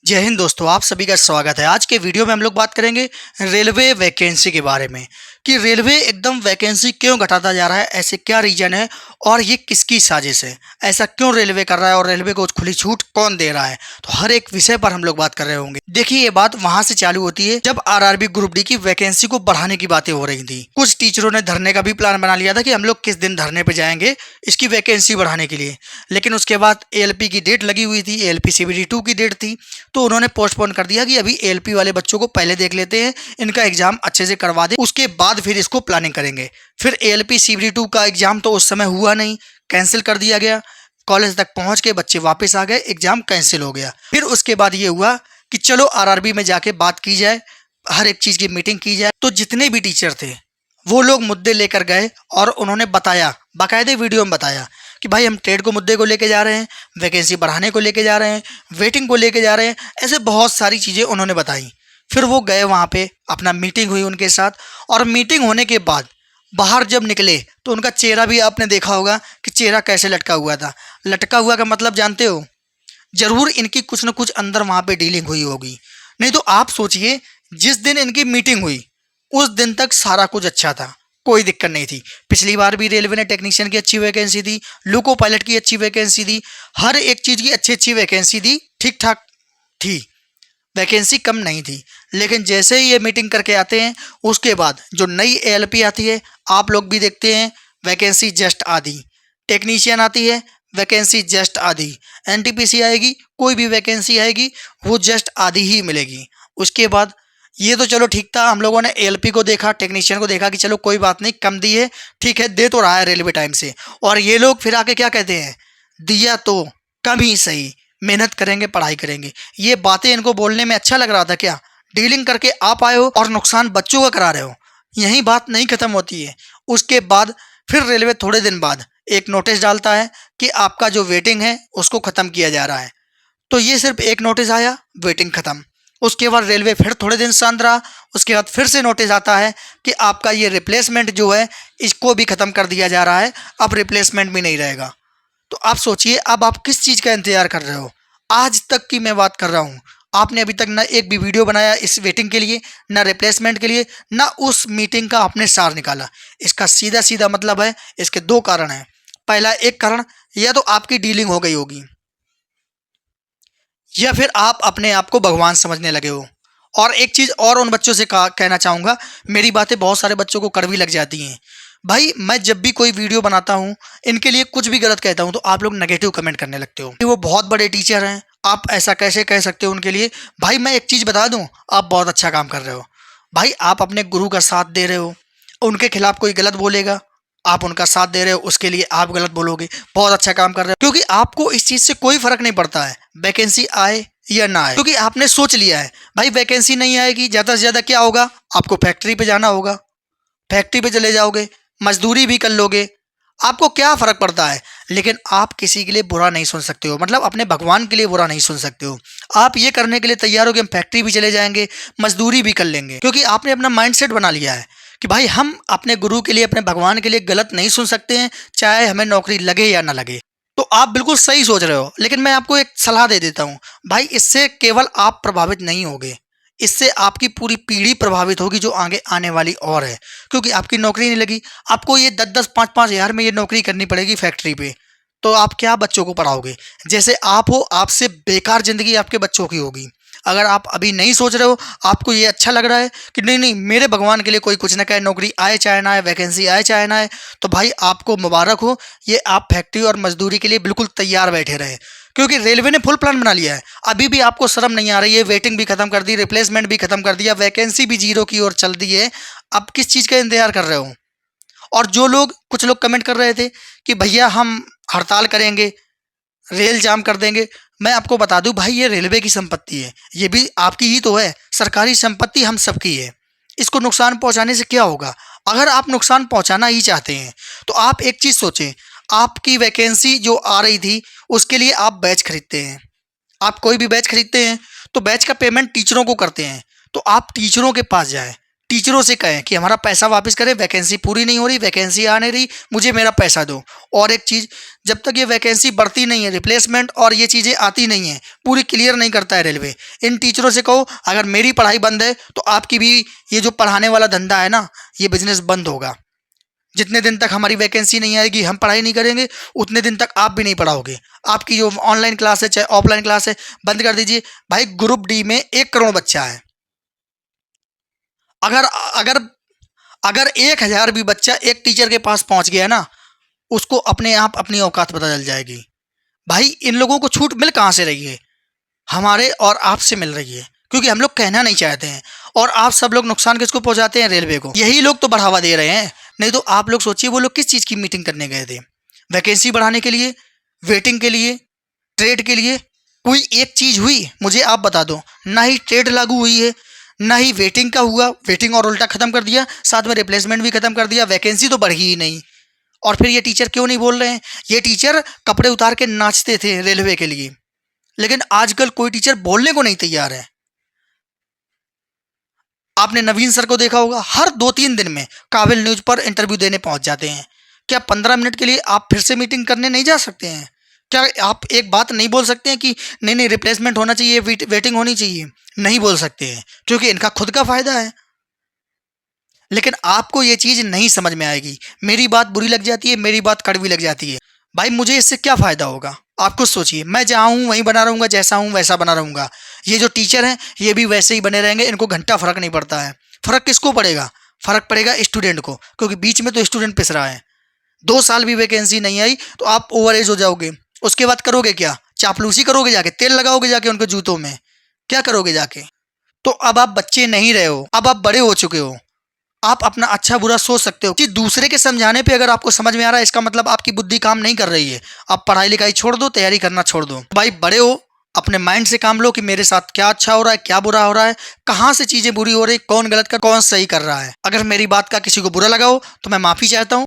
जय हिंद दोस्तों, आप सभी का स्वागत है। आज के वीडियो में हम लोग बात करेंगे रेलवे वैकेंसी के बारे में कि रेलवे एकदम वैकेंसी क्यों घटाता जा रहा है, ऐसे क्या रीजन है और ये किसकी साजिश है, ऐसा क्यों रेलवे कर रहा है और रेलवे को खुली छूट कौन दे रहा है। तो हर एक विषय पर हम लोग बात कर रहे होंगे। देखिए, ये बात वहां से चालू होती है जब आरआरबी ग्रुप डी की वैकेंसी को बढ़ाने की बातें हो रही थी। कुछ टीचरों ने धरने का भी प्लान बना लिया था कि हम लोग किस दिन धरने पे जाएंगे इसकी वैकेंसी बढ़ाने के लिए, लेकिन उसके बाद एएलपी की डेट लगी हुई थी, एएलपी सीबीटी 2 की डेट थी, तो उन्होंने पोस्टपोन कर दिया कि अभी एएलपी वाले बच्चों को पहले देख लेते हैं, इनका एग्जाम अच्छे से करवा दें, उसके बाद फिर इसको प्लानिंग करेंगे। फिर एएलपी सीबीटी 2 का एग्जाम तो उस समय हुआ नहीं, कैंसिल कर दिया गया। कॉलेज तक पहुंच के बच्चे वापस आ गए, एग्जाम कैंसिल हो गया। फिर उसके बाद ये हुआ कि चलो आरआरबी में जाके बात की जाए, हर एक चीज की मीटिंग की जाए। तो जितने भी टीचर थे वो लोग मुद्दे लेकर गए और उन्होंने बताया, बाकायदे वीडियो में बताया कि भाई हम ट्रेड को मुद्दे को लेके जा रहे हैं, वैकेंसी बढ़ाने को लेके जा रहे हैं, वेटिंग को लेके जा रहे हैं, ऐसे बहुत सारी चीज़ें उन्होंने बताई। फिर वो गए वहाँ पे, अपना मीटिंग हुई उनके साथ, और मीटिंग होने के बाद बाहर जब निकले तो उनका चेहरा भी आपने देखा होगा कि चेहरा कैसे लटका हुआ था। लटका हुआ का मतलब जानते हो, जरूर इनकी कुछ न कुछ अंदर वहाँ पे डीलिंग हुई होगी। नहीं तो आप सोचिए, जिस दिन इनकी मीटिंग हुई उस दिन तक सारा कुछ अच्छा था, कोई दिक्कत नहीं थी। पिछली बार भी रेलवे ने टेक्नीशियन की अच्छी वैकेंसी दी, लोको पायलट की अच्छी वैकेंसी दी, हर एक चीज़ की अच्छी अच्छी वैकेंसी दी, ठीक ठाक थी, वैकेंसी कम नहीं थी। लेकिन जैसे ही ये मीटिंग करके आते हैं उसके बाद जो नई एएलपी आती है, आप लोग भी देखते हैं, वैकेंसी जस्ट आधी। टेक्नीशियन आती है, वैकेंसी जस्ट आधी। एनटीपीसी आएगी, कोई भी वैकेंसी आएगी वो जस्ट आधी ही मिलेगी। उसके बाद ये तो चलो ठीक था, हम लोगों ने एएलपी को देखा, टेक्नीशियन को देखा कि चलो कोई बात नहीं, कम दी है, ठीक है, दे तो रहा है रेलवे टाइम से। और ये लोग फिर आके क्या कहते हैं, दिया तो कम ही सही, मेहनत करेंगे, पढ़ाई करेंगे। ये बातें इनको बोलने में अच्छा लग रहा था क्या? डीलिंग करके आप आए हो और नुकसान बच्चों का करा रहे हो। यही बात नहीं खत्म होती है। उसके बाद फिर रेलवे थोड़े दिन बाद एक नोटिस डालता है कि आपका जो वेटिंग है उसको ख़त्म किया जा रहा है। तो ये सिर्फ एक नोटिस आया, वेटिंग खत्म। उसके बाद रेलवे फिर थोड़े दिन शांत रहा, उसके बाद फिर से नोटिस आता है कि आपका ये रिप्लेसमेंट जो है इसको भी ख़त्म कर दिया जा रहा है, अब रिप्लेसमेंट भी नहीं रहेगा। तो आप सोचिए, अब आप किस चीज़ का इंतजार कर रहे हो? आज तक की मैं बात कर रहा हूँ, आपने अभी तक ना एक भी वीडियो बनाया इस वेटिंग के लिए, ना रिप्लेसमेंट के लिए, ना उस मीटिंग का आपने सार निकाला। इसका सीधा सीधा मतलब है, इसके दो कारण हैं। पहला एक कारण, या तो आपकी डीलिंग हो गई होगी, या फिर आप अपने आप को भगवान समझने लगे हो। और एक चीज़ और उन बच्चों से कहना चाहूँगा, मेरी बातें बहुत सारे बच्चों को कड़वी लग जाती हैं। भाई, मैं जब भी कोई वीडियो बनाता हूँ, इनके लिए कुछ भी गलत कहता हूँ, तो आप लोग नेगेटिव कमेंट करने लगते हो कि वो बहुत बड़े टीचर हैं, आप ऐसा कैसे कह सकते हो उनके लिए। भाई, मैं एक चीज़ बता दूँ, आप बहुत अच्छा काम कर रहे हो। भाई, आप अपने गुरु का साथ दे रहे हो, उनके खिलाफ कोई गलत बोलेगा, आप उनका साथ दे रहे हो, उसके लिए आप गलत बोलोगे, बहुत अच्छा काम कर रहे हो। क्योंकि आपको इस चीज़ से कोई फर्क नहीं पड़ता है वैकेंसी आए या ना आए, क्योंकि आपने सोच लिया है भाई वैकेंसी नहीं आएगी, ज़्यादा से ज़्यादा क्या होगा, आपको फैक्ट्री पे जाना होगा, फैक्ट्री पे चले जाओगे, मजदूरी भी कर लोगे, आपको क्या फ़र्क पड़ता है। लेकिन आप किसी के लिए बुरा नहीं सुन सकते हो, मतलब अपने भगवान के लिए बुरा नहीं सुन सकते हो। आप ये करने के लिए तैयार हो कि हम फैक्ट्री भी चले जाएंगे, मजदूरी भी कर लेंगे, क्योंकि आपने अपना माइंडसेट बना लिया है कि भाई हम अपने गुरु के लिए, अपने भगवान के लिए गलत नहीं सुन सकते हैं, चाहे हमें नौकरी लगे या ना लगे। तो आप बिल्कुल सही सोच रहे हो, लेकिन मैं आपको एक सलाह दे देता हूँ। भाई, इससे केवल आप प्रभावित नहीं होगे, इससे आपकी पूरी पीढ़ी प्रभावित होगी जो आगे आने वाली और है। क्योंकि आपकी नौकरी नहीं लगी, आपको ये 10-10, 5-5 हज़ार में ये नौकरी करनी पड़ेगी फैक्ट्री पे, तो आप क्या बच्चों को पढ़ाओगे? जैसे आप हो, आपसे बेकार ज़िंदगी आपके बच्चों की होगी। अगर आप अभी नहीं सोच रहे हो, आपको ये अच्छा लग रहा है कि नहीं नहीं, मेरे भगवान के लिए कोई कुछ ना कहे, नौकरी आए चाहे ना आए, वैकेंसी आए चाहे ना आए, तो भाई आपको मुबारक हो, ये आप फैक्ट्री और मजदूरी के लिए बिल्कुल तैयार बैठे रहे। क्योंकि रेलवे ने फुल प्लान बना लिया है। अभी भी आपको शर्म नहीं आ रही है, वेटिंग भी खत्म कर दी, रिप्लेसमेंट भी खत्म कर दिया, वैकेंसी भी जीरो की ओर चल दी है। अब किस चीज़ का इंतजार कर रहे हो? और जो लोग, कुछ लोग कमेंट कर रहे थे कि भैया हम हड़ताल करेंगे, रेल जाम कर देंगे, मैं आपको बता दूं भाई, ये रेलवे की संपत्ति है, ये भी आपकी ही तो है, सरकारी संपत्ति हम सबकी है। इसको नुकसान पहुंचाने से क्या होगा? अगर आप नुकसान पहुंचाना ही चाहते हैं तो आप एक चीज़ सोचें, आपकी वैकेंसी जो आ रही थी उसके लिए आप बैच खरीदते हैं, आप कोई भी बैच खरीदते हैं तो बैच का पेमेंट टीचरों को करते हैं, तो आप टीचरों के पास जाएं, टीचरों से कहें कि हमारा पैसा वापस करें, वैकेंसी पूरी नहीं हो रही, वैकेंसी आ नहीं रही, मुझे मेरा पैसा दो। और एक चीज़, जब तक ये वैकेंसी बढ़ती नहीं है, रिप्लेसमेंट और ये चीज़ें आती नहीं हैं, पूरी क्लियर नहीं करता है रेलवे, इन टीचरों से कहो अगर मेरी पढ़ाई बंद है तो आपकी भी ये जो पढ़ाने वाला धंधा है ना, ये बिजनेस बंद होगा। जितने दिन तक हमारी वैकेंसी नहीं आएगी, हम पढ़ाई नहीं करेंगे, उतने दिन तक आप भी नहीं पढ़ाओगे। आपकी जो ऑनलाइन क्लास है चाहे ऑफलाइन क्लास है, बंद कर दीजिए। भाई ग्रुप डी में 1 करोड़ बच्चा है। अगर अगर अगर 1,000 भी बच्चा एक टीचर के पास पहुंच गया ना, उसको अपने आप अपनी औकात पता चल जाएगी। भाई इन लोगों को छूट मिल कहाँ से रही है? हमारे और आपसे मिल रही है, क्योंकि हम लोग कहना नहीं चाहते हैं। और आप सब लोग नुकसान किसको पहुंचाते हैं? रेलवे को। यही लोग तो बढ़ावा दे रहे हैं, नहीं तो आप लोग सोचिए वो लोग किस चीज़ की मीटिंग करने गए थे? वैकेंसी बढ़ाने के लिए, वेटिंग के लिए, ट्रेड के लिए? कोई एक चीज़ हुई मुझे आप बता दो। ना ही ट्रेड लागू हुई है, ना ही वेटिंग का हुआ, वेटिंग और उल्टा खत्म कर दिया, साथ में रिप्लेसमेंट भी खत्म कर दिया, वैकेंसी तो बढ़ी ही नहीं। और फिर ये टीचर क्यों नहीं बोल रहे हैं? ये टीचर कपड़े उतार के नाचते थे रेलवे के लिए, लेकिन आजकल कोई टीचर बोलने को नहीं तैयार है। आपने नवीन सर को देखा होगा, हर 2-3 दिन में काबिल न्यूज पर इंटरव्यू देने पहुंच जाते हैं। क्या 15 मिनट के लिए आप फिर से मीटिंग करने नहीं जा सकते हैं? क्या आप एक बात नहीं बोल सकते हैं कि नहीं नहीं रिप्लेसमेंट होना चाहिए, वेटिंग होनी चाहिए? नहीं बोल सकते हैं, क्योंकि इनका खुद का फायदा है। लेकिन आपको ये चीज़ नहीं समझ में आएगी। मेरी बात बुरी लग जाती है, मेरी बात कड़वी लग जाती है। भाई मुझे इससे क्या फ़ायदा होगा? आप खुद सोचिए। मैं जहाँ हूँ वहीं बना रहूँगा, जैसा हूँ वैसा बना रहूँगा। ये जो टीचर हैं ये भी वैसे ही बने रहेंगे, इनको घंटा फ़र्क नहीं पड़ता है। फ़र्क किसको पड़ेगा? फ़र्क पड़ेगा स्टूडेंट को, क्योंकि बीच में तो स्टूडेंट पिस रहा है। 2 साल भी वैकेंसी नहीं आई तो आप ओवर एज हो जाओगे। उसके बाद करोगे क्या? चापलूसी करोगे जाके, तेल लगाओगे जाके उनके जूतों में, क्या करोगे जाके? तो अब आप बच्चे नहीं रहे हो, अब आप बड़े हो चुके हो। आप अपना अच्छा बुरा सोच सकते हो कि दूसरे के समझाने पे अगर आपको समझ में आ रहा है, इसका मतलब आपकी बुद्धि काम नहीं कर रही है। आप पढ़ाई लिखाई छोड़ दो, तैयारी करना छोड़ दो। भाई बड़े हो, अपने माइंड से काम लो कि मेरे साथ क्या अच्छा हो रहा है, क्या बुरा हो रहा है, कहाँ से चीजें बुरी हो रही, कौन गलत कर कौन सही कर रहा है। अगर मेरी बात का किसी को बुरा लगा हो तो मैं माफी चाहता हूँ।